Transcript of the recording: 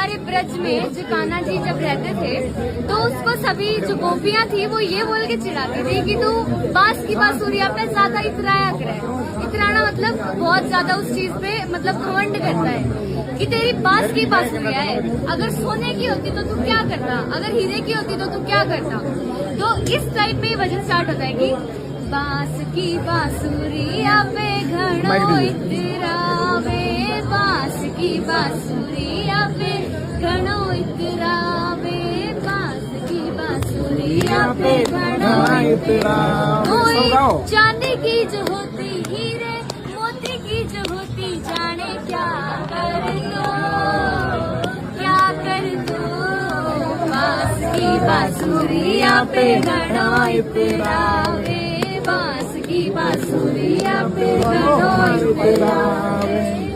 हमारे ब्रज में जो कान्हा जी जब रहते थे तो उसको सभी जो गोपियां थी वो ये बोल के चिढ़ाती थी कि तू बांस की बांसुरिया पे ज्यादा इतराया करे। इतराना मतलब बहुत ज्यादा उस चीज पे मतलब घमंड करता है कि तेरी बांस की बांसुरिया है, अगर सोने की होती तो तू क्या करता, अगर हीरे की होती तो तू क्या करता। तो इस टाइप में भजन स्टार्ट होता है कि बांस की बांसुरिया पे घड़ो इतरावे, बांस की बांसुरिया पे घड़ो इतरावे, बांस की बांसुरिया पे घड़ो इतरावे। चांदी की जो होती हीरे, मोती की जो होती जाने क्या कर दो, क्या कर दो। बांस की बांसुरिया पे घड़ो इतरावे, बांस की बांसुरिया पे घड़ो इतरावे।